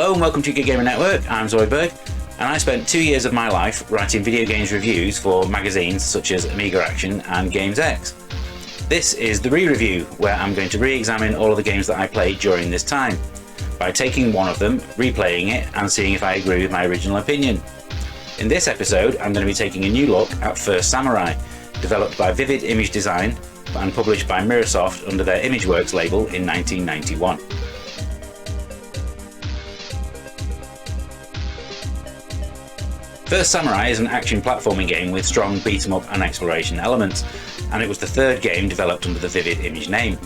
Hello and welcome to Retrogaming Network. I'm Zoidberg, and I spent 2 years of my life writing video games reviews for magazines such as Amiga Action and Games X. This is the re-review, where I'm going to re-examine all of the games that I played during this time, by taking one of them, replaying it, and seeing if I agree with my original opinion. In this episode, I'm going to be taking a new look at First Samurai, developed by Vivid Image Design and published by Mirrorsoft under their ImageWorks label in 1991. First Samurai is an action platforming game with strong beat-em-up and exploration elements, and it was the third game developed under the Vivid Image name.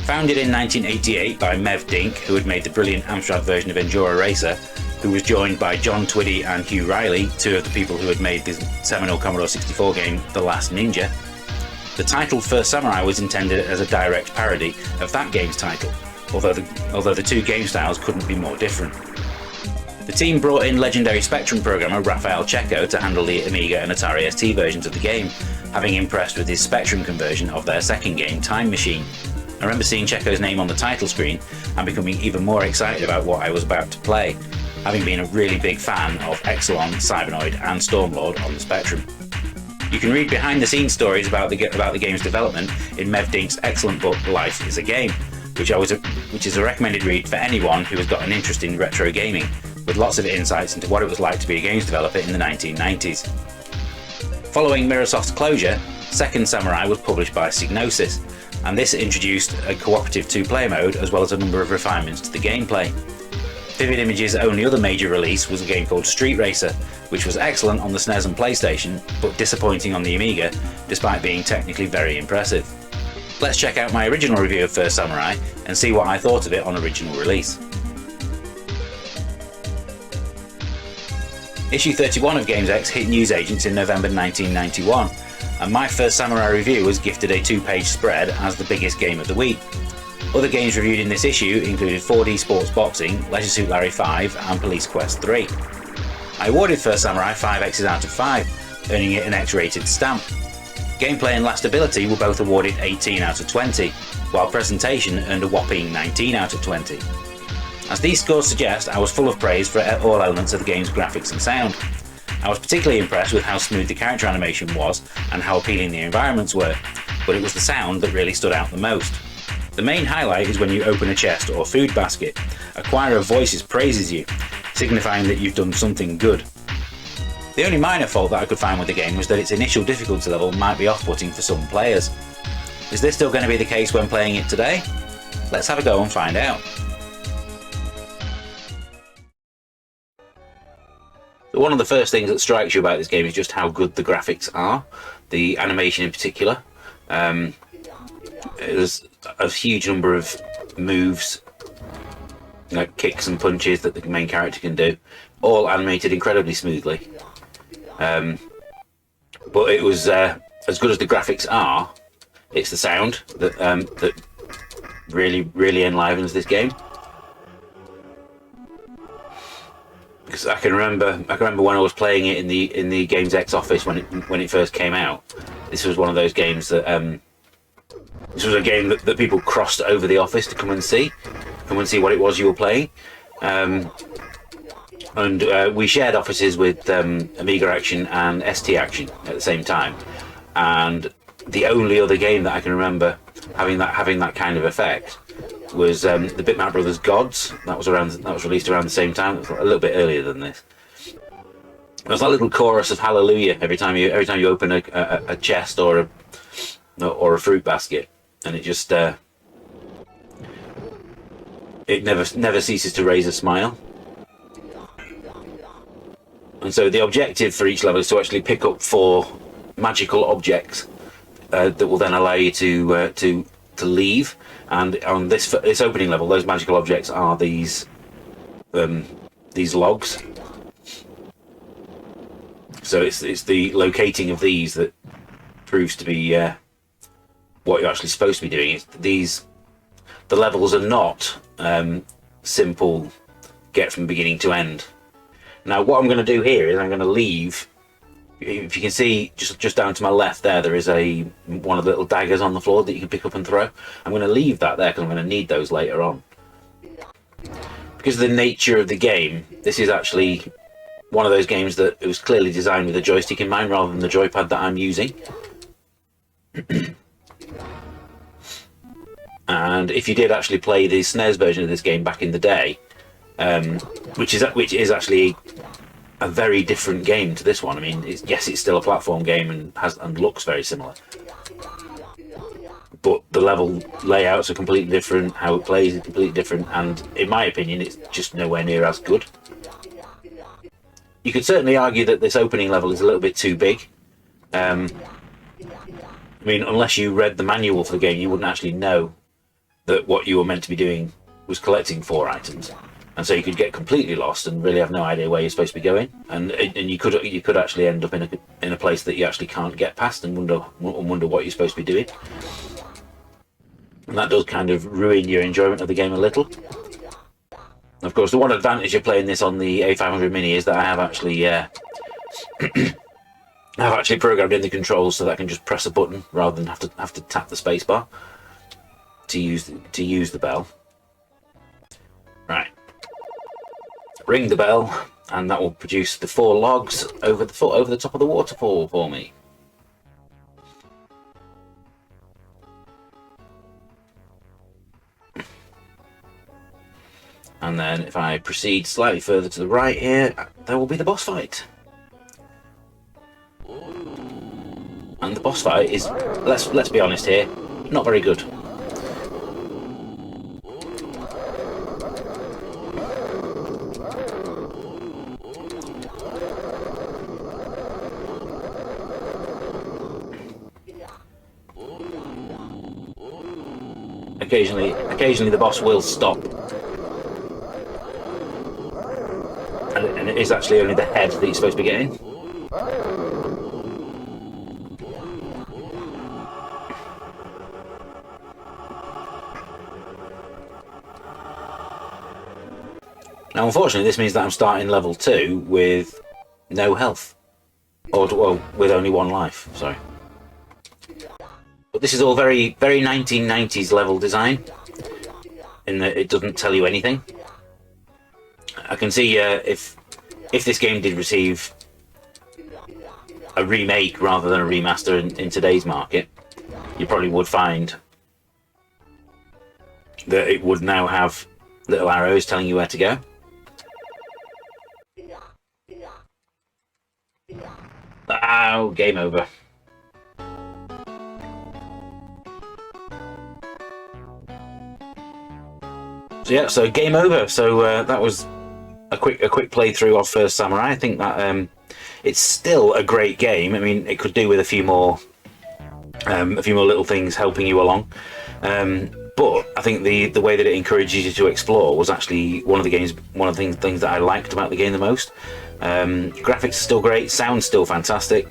Founded in 1988 by Mev Dink, who had made the brilliant Amstrad version of Enduro Racer, who was joined by John Twiddy and Hugh Riley, two of the people who had made the seminal Commodore 64 game The Last Ninja. The title First Samurai was intended as a direct parody of that game's title, although the two game styles couldn't be more different. The team brought in legendary Spectrum programmer Rafael Checo to handle the Amiga and Atari ST versions of the game, having impressed with his Spectrum conversion of their second game, Time Machine. I remember seeing Checo's name on the title screen and becoming even more excited about what I was about to play, having been a really big fan of Exelon, Cybernoid and Stormlord on the Spectrum. You can read behind-the-scenes stories about the game's development in Mev Dink's excellent book Life is a Game, which is a recommended read for anyone who has got an interest in retro gaming, with lots of insights into what it was like to be a games developer in the 1990s. Following Mirrorsoft's closure, Second Samurai was published by Psygnosis, and this introduced a cooperative two-player mode as well as a number of refinements to the gameplay. Vivid Image's only other major release was a game called Street Racer, which was excellent on the SNES and PlayStation, but disappointing on the Amiga, despite being technically very impressive. Let's check out my original review of First Samurai and see what I thought of it on original release. Issue 31 of Games X hit newsagents in November 1991, and my First Samurai review was gifted a 2-page spread as the biggest game of the week. Other games reviewed in this issue included 4D Sports Boxing, Leisure Suit Larry 5 and Police Quest 3. I awarded First Samurai 5 X's out of 5, earning it an X-rated stamp. Gameplay and lastability were both awarded 18 out of 20, while presentation earned a whopping 19 out of 20. As these scores suggest, I was full of praise for all elements of the game's graphics and sound. I was particularly impressed with how smooth the character animation was and how appealing the environments were, but it was the sound that really stood out the most. The main highlight is when you open a chest or food basket. A choir of voices praises you, signifying that you've done something good. The only minor fault that I could find with the game was that its initial difficulty level might be off-putting for some players. Is this still going to be the case when playing it today? Let's have a go and find out. One of the first things that strikes you about this game is just how good the graphics are, the animation in particular. There's a huge number of moves, like kicks and punches that the main character can do, all animated incredibly smoothly. But it was as good as the graphics are, it's the sound that really enlivens this game. Because I can remember when I was playing it in the Games X office when it first came out. This was one of those games that this was a game that people crossed over the office to come and see what it was you were playing. And we shared offices with Amiga Action and ST Action at the same time. And the only other game that I can remember having that kind of effect was the Bitmap Brothers Gods. That was released around the same time. It was a little bit earlier than this. There was that little chorus of hallelujah every time you open a chest or a fruit basket, and it just it never ceases to raise a smile. And so the objective for each level is to actually pick up 4 magical objects that will then allow you to leave. And on this opening level, those magical objects are these logs. So it's the locating of these that proves to be what you're actually supposed to be doing. The levels are not simple get from beginning to end. Now what I'm going to do here is I'm going to leave. If you can see just down to my left there is one of the little daggers on the floor that you can pick up and throw. I'm going to leave that there because I'm going to need those later on. because of the nature of the game, this is actually one of those games that it was clearly designed with a joystick in mind rather than the joypad that I'm using. And if you did actually play the SNES version of this game back in the day, which is actually a very different game to this one. I mean, yes, it's still a platform game and looks very similar, but the level layouts are completely different, how it plays is completely different, and in my opinion, it's just nowhere near as good. You could certainly argue that this opening level is a little bit too big. I mean, unless you read the manual for the game, you wouldn't actually know that what you were meant to be doing was collecting 4 items, and so you could get completely lost and really have no idea where you're supposed to be going, and you could actually end up in a place that you actually can't get past and wonder what you're supposed to be doing, and that does kind of ruin your enjoyment of the game a little. Of course, the one advantage of playing this on the A500 Mini is that I have actually I've actually programmed in the controls so that I can just press a button rather than have to tap the spacebar to use the bell. Right, ring the bell, and that will produce the 4 logs over the top of the waterfall for me. And then if I proceed slightly further to the right here, there will be the boss fight. And the boss fight is, let's be honest here, not very good. Occasionally the boss will stop. And it is actually only the head that you're supposed to be getting. Now, unfortunately, this means that I'm starting level 2 with no health. Or, well, with only 1 life, sorry. But this is all very, very 1990s level design, in that it doesn't tell you anything. I can see if this game did receive a remake rather than a remaster in today's market, you probably would find that it would now have little arrows telling you where to go. Oh, game over. So yeah, so game over. So that was a quick playthrough of First Samurai. I think that it's still a great game. I mean, it could do with a few more little things helping you along. But I think the way that it encourages you to explore was actually one of the things that I liked about the game the most. Graphics are still great, sound's still fantastic.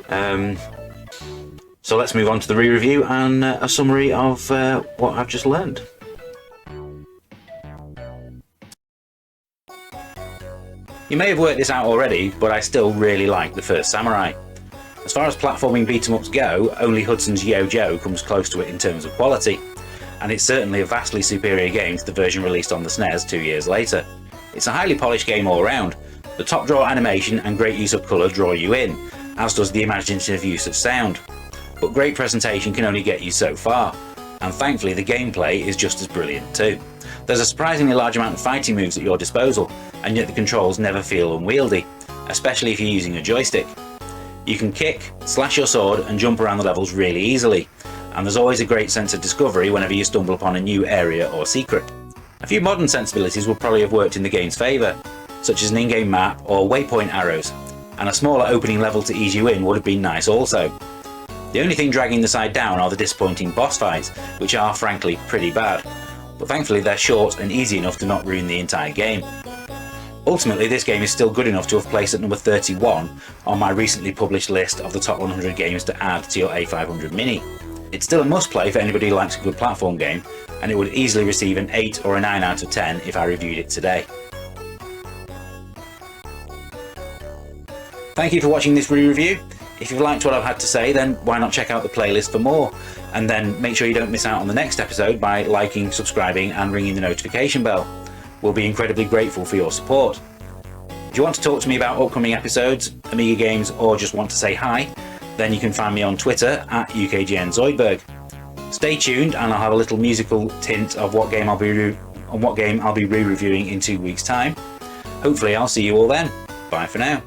So let's move on to the re-review and a summary of what I've just learned. You may have worked this out already, but I still really like the First Samurai. As far as platforming beat-em-ups go, only Hudson's Yo-Jo comes close to it in terms of quality, and it's certainly a vastly superior game to the version released on the SNES 2 years later. It's a highly polished game all round. The top drawer animation and great use of colour draw you in, as does the imaginative use of sound. But great presentation can only get you so far, and thankfully the gameplay is just as brilliant too. There's a surprisingly large amount of fighting moves at your disposal, and yet the controls never feel unwieldy, especially if you're using a joystick. You can kick, slash your sword and jump around the levels really easily, and there's always a great sense of discovery whenever you stumble upon a new area or secret. A few modern sensibilities would probably have worked in the game's favour, such as an in-game map or waypoint arrows, and a smaller opening level to ease you in would have been nice also. The only thing dragging the side down are the disappointing boss fights, which are frankly pretty bad, but thankfully they're short and easy enough to not ruin the entire game. Ultimately, this game is still good enough to have placed at number 31 on my recently published list of the top 100 games to add to your A500 Mini. It's still a must-play for anybody who likes a good platform game, and it would easily receive an 8 or a 9 out of 10 if I reviewed it today. Thank you for watching this re-review. If you've liked what I've had to say, then why not check out the playlist for more, and then make sure you don't miss out on the next episode by liking, subscribing and ringing the notification bell. We'll be incredibly grateful for your support. If you want to talk to me about upcoming episodes, Amiga games, or just want to say hi, then you can find me on Twitter at UKGNZoidberg. Stay tuned and I'll have a little musical tint of what game I'll be re-reviewing in 2 weeks' time. Hopefully I'll see you all then. Bye for now.